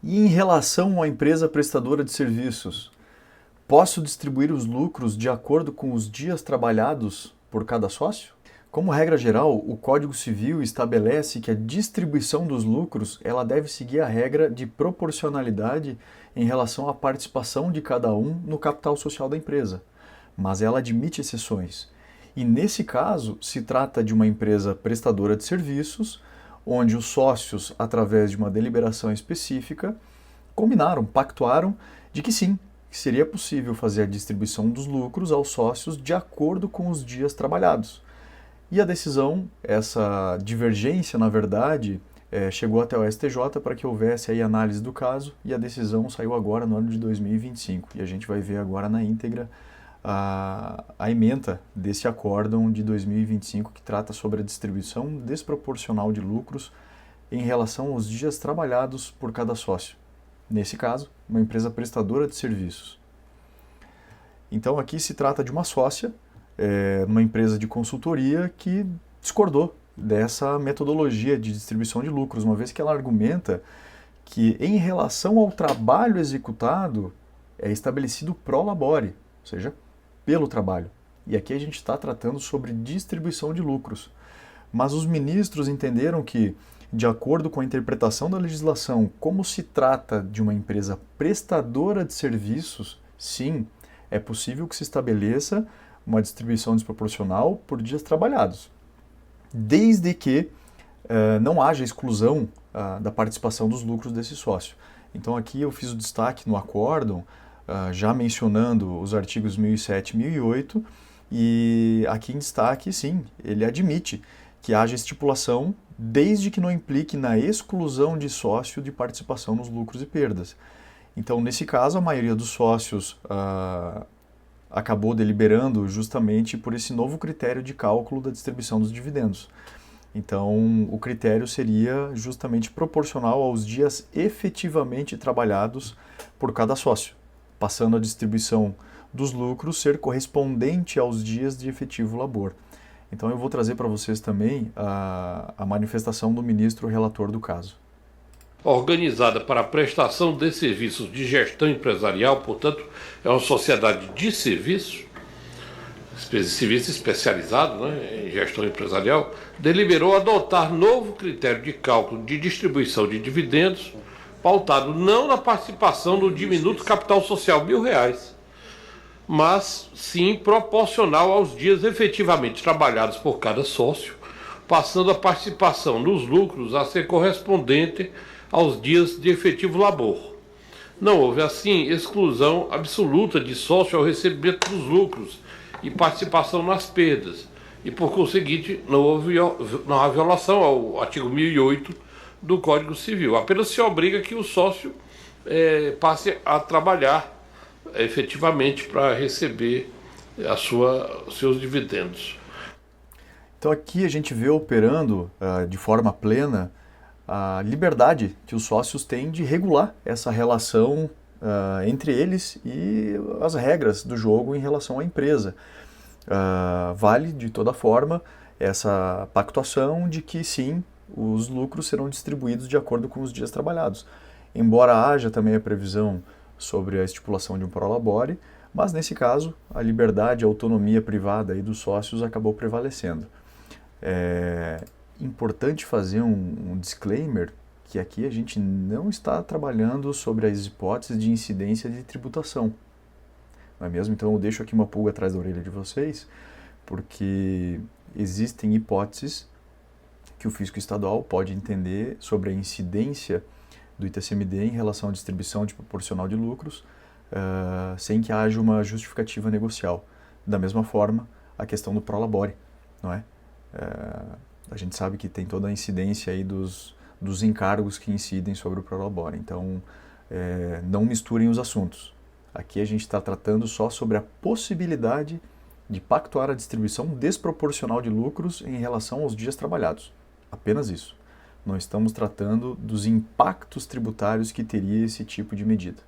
E em relação à empresa prestadora de serviços, posso distribuir os lucros de acordo com os dias trabalhados por cada sócio? Como regra geral, o Código Civil estabelece que a distribuição dos lucros ela deve seguir a regra de proporcionalidade em relação à participação de cada um no capital social da empresa, mas ela admite exceções. E nesse caso, se trata de uma empresa prestadora de serviços, onde os sócios, através de uma deliberação específica, combinaram, pactuaram de que sim, que seria possível fazer a distribuição dos lucros aos sócios de acordo com os dias trabalhados. E a decisão, essa divergência, na verdade, chegou até o STJ para que houvesse aí análise do caso e a decisão saiu agora no ano de 2025. E a gente vai ver agora na íntegra a ementa desse acórdão de 2025 que trata sobre a distribuição desproporcional de lucros em relação aos dias trabalhados por cada sócio. Nesse caso, uma empresa prestadora de serviços. Então aqui se trata de uma sócia, uma empresa de consultoria que discordou dessa metodologia de distribuição de lucros, uma vez que ela argumenta que em relação ao trabalho executado é estabelecido pro labore, ou seja, pelo trabalho. E aqui a gente está tratando sobre distribuição de lucros. Mas os ministros entenderam que, de acordo com a interpretação da legislação, como se trata de uma empresa prestadora de serviços, sim, é possível que se estabeleça uma distribuição desproporcional por dias trabalhados, desde que não haja exclusão da participação dos lucros desse sócio. Então aqui eu fiz o destaque no acórdão, já mencionando os artigos 1007 e 1008, e aqui em destaque, sim, ele admite que haja estipulação desde que não implique na exclusão de sócio de participação nos lucros e perdas. Então, nesse caso, a maioria dos sócios acabou deliberando justamente por esse novo critério de cálculo da distribuição dos dividendos. Então, o critério seria justamente proporcional aos dias efetivamente trabalhados por cada sócio, passando a distribuição dos lucros ser correspondente aos dias de efetivo labor. Então eu vou trazer para vocês também a manifestação do ministro relator do caso. Organizada para a prestação de serviços de gestão empresarial, portanto, é uma sociedade de serviço especializado, né, em gestão empresarial, deliberou adotar novo critério de cálculo de distribuição de dividendos, pautado não na participação no diminuto capital social R$ 1.000, mas sim proporcional aos dias efetivamente trabalhados por cada sócio, passando a participação nos lucros a ser correspondente aos dias de efetivo labor. Não houve, assim, exclusão absoluta de sócio ao recebimento dos lucros e participação nas perdas, e, por conseguinte, não há violação ao artigo 1008 do Código Civil. Apenas se obriga que o sócio passe a trabalhar efetivamente para receber seus dividendos. Então aqui a gente vê operando de forma plena a liberdade que os sócios têm de regular essa relação entre eles e as regras do jogo em relação à empresa. Vale de toda forma essa pactuação de que sim, os lucros serão distribuídos de acordo com os dias trabalhados. Embora haja também a previsão sobre a estipulação de um prolabore, mas nesse caso a liberdade e a autonomia privada aí dos sócios acabou prevalecendo. É importante fazer um disclaimer que aqui a gente não está trabalhando sobre as hipóteses de incidência de tributação, não é mesmo? Então eu deixo aqui uma pulga atrás da orelha de vocês, porque existem hipóteses que o fisco estadual pode entender sobre a incidência do ITCMD em relação à distribuição de proporcional de lucros, sem que haja uma justificativa negocial. Da mesma forma, a questão do prolabore, não é? A gente sabe que tem toda a incidência aí dos encargos que incidem sobre o prolabore. Então, não misturem os assuntos. Aqui a gente está tratando só sobre a possibilidade de pactuar a distribuição desproporcional de lucros em relação aos dias trabalhados. Apenas isso. Não estamos tratando dos impactos tributários que teria esse tipo de medida.